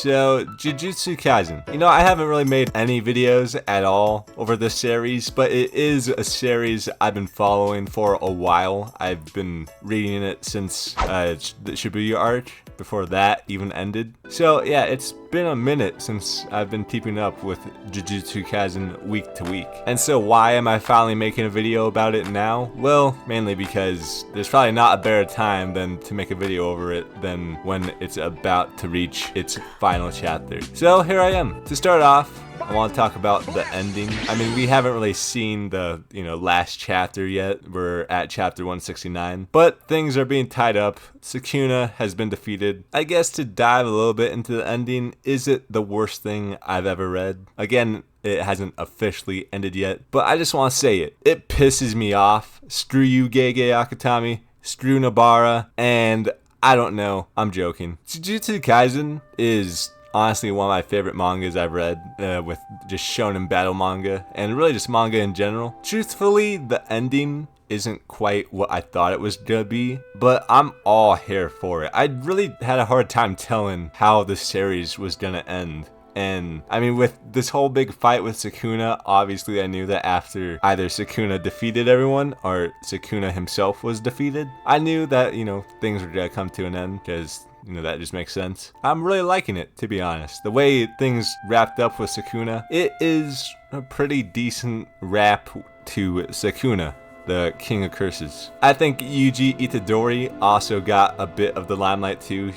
So, Jujutsu Kaisen. You know, I haven't really made any videos at all over this series, but it is a series I've been following for a while. I've been reading it since the Shibuya arc, before that even ended. So yeah, it's been a minute since I've been keeping up with Jujutsu Kaisen week to week. And so why am I finally making a video about it now? Well, mainly because there's probably not a better time than to make a video over it than when it's about to reach its final chapter. So here I am. To start off, I want to talk about the ending. I mean, we haven't really seen the, last chapter yet. We're at chapter 169. But things are being tied up. Sukuna has been defeated. I guess to dive a little bit into the ending, is it the worst thing I've ever read? Again, it hasn't officially ended yet, but I just want to say it. It pisses me off. Screw you, Gege Akutami. Screw Nobara. And I don't know. I'm joking. Jujutsu Kaisen is honestly one of my favorite mangas I've read, with just shonen battle manga and really just manga in general. Truthfully, the ending isn't quite what I thought it was gonna be, but I'm all here for it. I really had a hard time telling how the series was gonna end. And I mean, with this whole big fight with Sukuna, obviously I knew that after either Sukuna defeated everyone or Sukuna himself was defeated, I knew that, things were gonna come to an end, because that just makes sense. I'm really liking it, to be honest. The way things wrapped up with Sukuna, it is a pretty decent wrap to Sukuna, the King of Curses. I think Yuji Itadori also got a bit of the limelight too.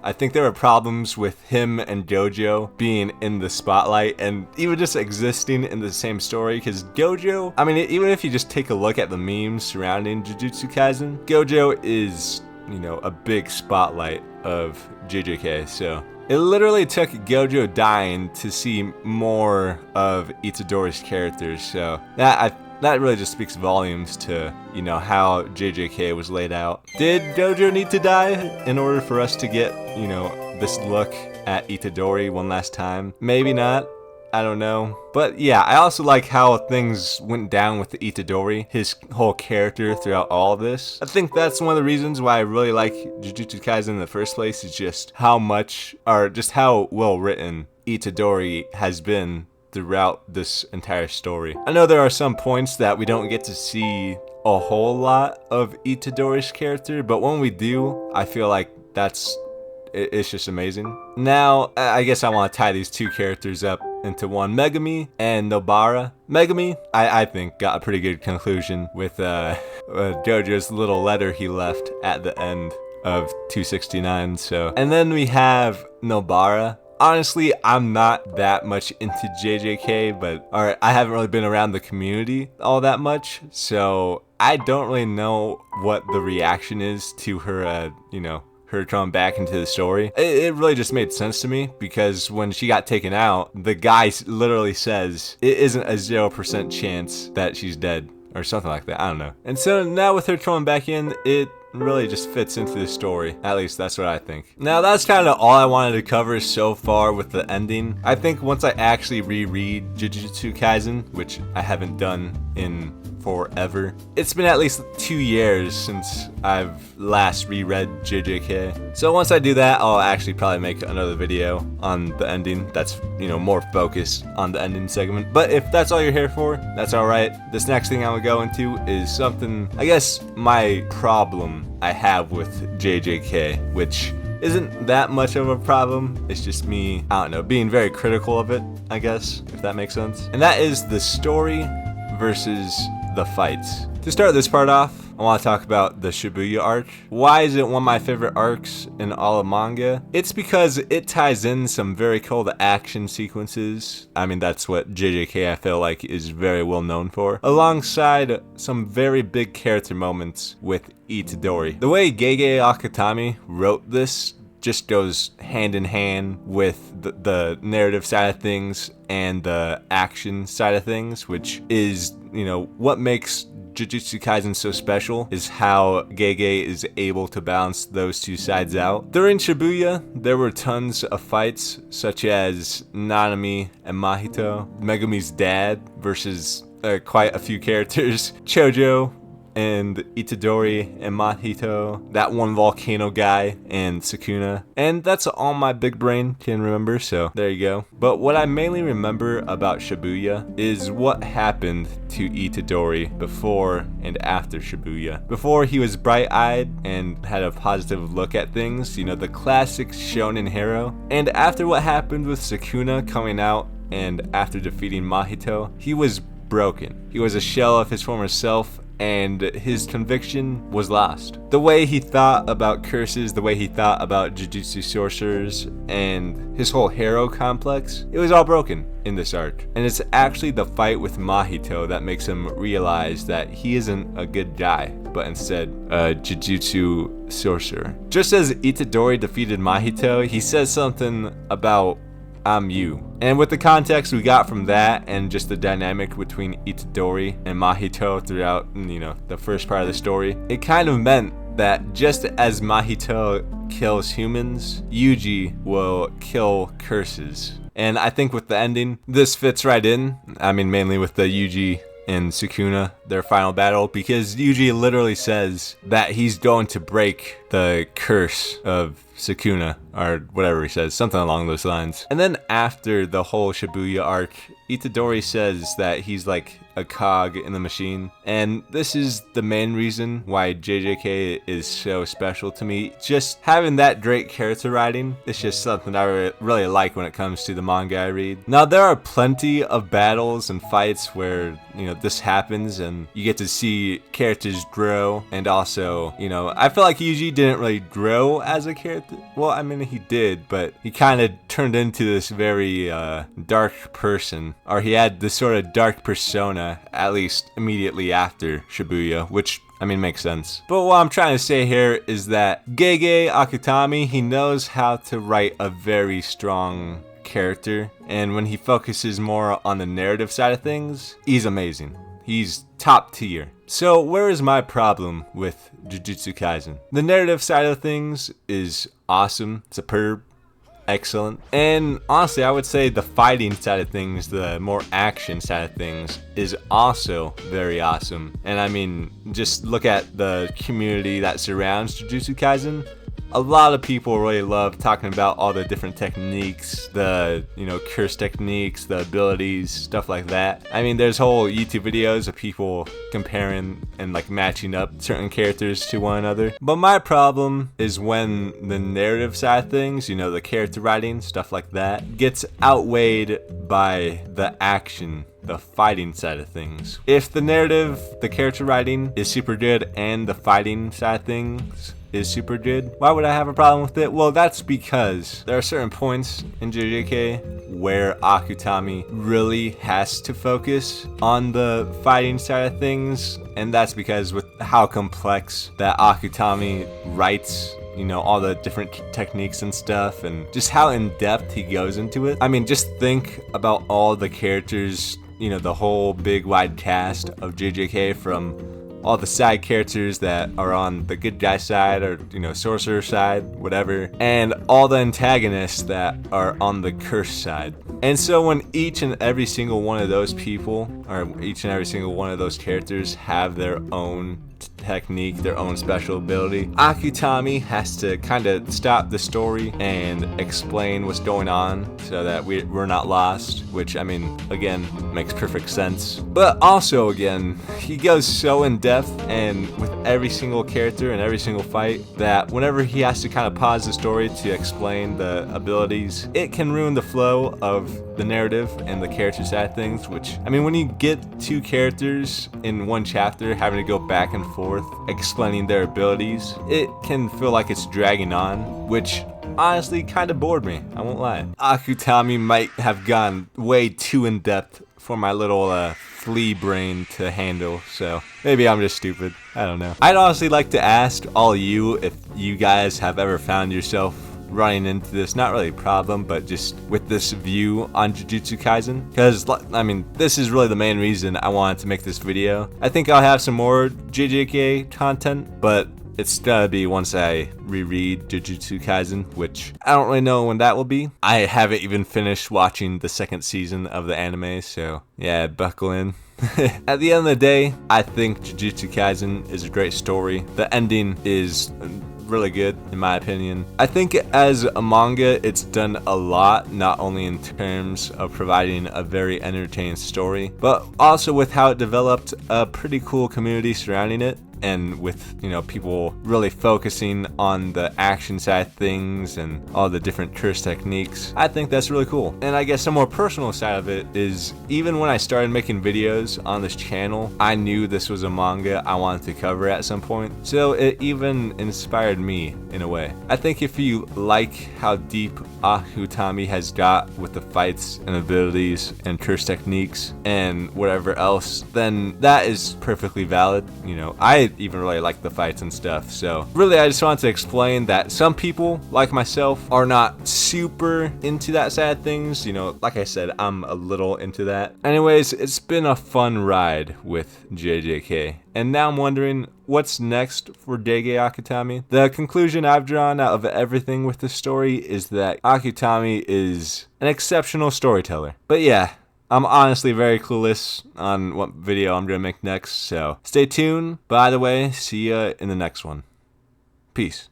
I think there were problems with him and Gojo being in the spotlight and even just existing in the same story, because Gojo, I mean, even if you just take a look at the memes surrounding Jujutsu Kaisen, Gojo is, a big spotlight of JJK, so it literally took Gojo dying to see more of Itadori's characters, so that really just speaks volumes to, how JJK was laid out. Did Gojo need to die in order for us to get, this look at Itadori one last time? Maybe not. I don't know. But yeah, I also like how things went down with Itadori, his whole character throughout all of this. I think that's one of the reasons why I really like Jujutsu Kaisen in the first place, is just how well written Itadori has been throughout this entire story. I know there are some points that we don't get to see a whole lot of Itadori's character, but when we do, I feel like it's just amazing. Now, I guess I want to tie these two characters up into one. Megumi and Nobara. Megumi, I think, got a pretty good conclusion with Gojo's little letter he left at the end of 269. And then we have Nobara. Honestly, I'm not that much into JJK, I haven't really been around the community all that much, so I don't really know what the reaction is to her, her coming back into the story. It really just made sense to me, because when she got taken out, the guy literally says it isn't a 0% chance that she's dead, or something like that. I don't know. And so now with her coming back in, it really just fits into the story. At least that's what I think. Now that's kind of all I wanted to cover so far with the ending. I think once I actually reread Jujutsu Kaisen, which I haven't done in forever. It's been at least 2 years since I've last reread JJK. So once I do that, I'll actually probably make another video on the ending that's, more focused on the ending segment. But if that's all you're here for, that's alright. This next thing I'm gonna go into is something, I guess, my problem I have with JJK, which isn't that much of a problem. It's just me, I don't know, being very critical of it, I guess, if that makes sense. And that is the story versus the fights. To start this part off, I want to talk about the Shibuya arc. Why is it one of my favorite arcs in all of manga? It's because it ties in some very cool action sequences. I mean, that's what JJK I feel like is very well known for, alongside some very big character moments with Itadori. The way Gege Akutami wrote this just goes hand in hand with the narrative side of things and the action side of things, which is, what makes Jujutsu Kaisen so special, is how Gege is able to balance those two sides out. During Shibuya, there were tons of fights, such as Nanami and Mahito, Megumi's dad versus quite a few characters, Chojo and Itadori and Mahito, that one volcano guy, and Sukuna. And that's all my big brain can remember, so there you go. But what I mainly remember about Shibuya is what happened to Itadori before and after Shibuya. Before, he was bright-eyed and had a positive look at things, you know, the classic shonen hero. And after what happened with Sukuna coming out and after defeating Mahito, he was broken. He was a shell of his former self, and his conviction was lost. The way he thought about curses, the way he thought about jujutsu sorcerers, and his whole hero complex, it was all broken in this arc. And it's actually the fight with Mahito that makes him realize that he isn't a good guy, but instead a jujutsu sorcerer. Just as Itadori defeated Mahito, he says something about "I'm you." And with the context we got from that and just the dynamic between Itadori and Mahito throughout, you know, the first part of the story, it kind of meant that just as Mahito kills humans, Yuji will kill curses. And I think with the ending, this fits right in. I mean, mainly with the Yuji and Sukuna, their final battle, because Yuji literally says that he's going to break the curse of Sukuna, or whatever he says, something along those lines. And then after the whole Shibuya arc, Itadori says that he's like a cog in the machine, and this is the main reason why JJK is so special to me. Just having that great character writing is just something I really like when it comes to the manga I read. Now, there are plenty of battles and fights where, you know, this happens and you get to see characters grow, and also, you know, I feel like Yuji didn't really grow as a character. Well, I mean, he did, but he kind of turned into this very dark person, or he had this sort of dark persona, at least immediately after Shibuya, which, I mean, makes sense. But what I'm trying to say here is that Gege Akutami, he knows how to write a very strong character, and when he focuses more on the narrative side of things, he's amazing. He's top tier. So where is my problem with Jujutsu Kaisen? The narrative side of things is awesome, superb, excellent. And honestly, I would say the fighting side of things, the more action side of things, is also very awesome. And I mean, just look at the community that surrounds Jujutsu Kaisen. A lot of people really love talking about all the different techniques, the, you know, curse techniques, the abilities, stuff like that. I mean, there's whole YouTube videos of people comparing and like matching up certain characters to one another. But my problem is when the narrative side of things, you know, the character writing, stuff like that, gets outweighed by the action, the fighting side of things. If the narrative, the character writing is super good and the fighting side of things is super good, why would I have a problem with it? Well, that's because there are certain points in JJK where Akutami really has to focus on the fighting side of things, and that's because with how complex that Akutami writes, you know, all the different techniques and stuff, and just how in-depth he goes into it. I mean, just think about all the characters, you know, the whole big wide cast of JJK, from all the side characters that are on the good guy side, or, you know, sorcerer side, whatever, and all the antagonists that are on the curse side. And so when each and every single one of those people, or each and every single one of those characters, have their own technique, their own special ability, Akutami has to kind of stop the story and explain what's going on so that we're not lost, which, I mean, again, makes perfect sense. But also, again, he goes so in depth and with every single character and every single fight that whenever he has to kind of pause the story to explain the abilities, it can ruin the flow of the narrative and the character side of things, which, I mean, when you get two characters in one chapter having to go back and forth explaining their abilities, it can feel like it's dragging on, which honestly kind of bored me, I won't lie. Akutami might have gone way too in depth for my little flea brain to handle, so maybe I'm just stupid, I don't know. I'd honestly like to ask all you if you guys have ever found yourself running into this, not really a problem, but just with this view on Jujutsu Kaisen, because, I mean, this is really the main reason I wanted to make this video. I think I'll have some more JJK content, but it's gonna be once I reread Jujutsu Kaisen, which I don't really know when that will be. I haven't even finished watching the second season of the anime, so yeah, buckle in. At the end of the day, I think Jujutsu Kaisen is a great story. The ending is really good, in my opinion. I think as a manga, it's done a lot, not only in terms of providing a very entertaining story, but also with how it developed a pretty cool community surrounding it. And with, you know, people really focusing on the action side of things and all the different curse techniques. I think that's really cool. And I guess the more personal side of it is, even when I started making videos on this channel, I knew this was a manga I wanted to cover at some point. So it even inspired me in a way. I think if you like how deep Akutami has got with the fights and abilities and curse techniques and whatever else, then that is perfectly valid. You know, I even really like the fights and stuff. So really, I just wanted to explain that some people like myself are not super into that side of things. You know, like I said, I'm a little into that. Anyways, it's been a fun ride with JJK. And now I'm wondering, what's next for Dege Akutami? The conclusion I've drawn out of everything with this story is that Akutami is an exceptional storyteller. But yeah, I'm honestly very clueless on what video I'm going to make next, so stay tuned. By the way, see ya in the next one. Peace.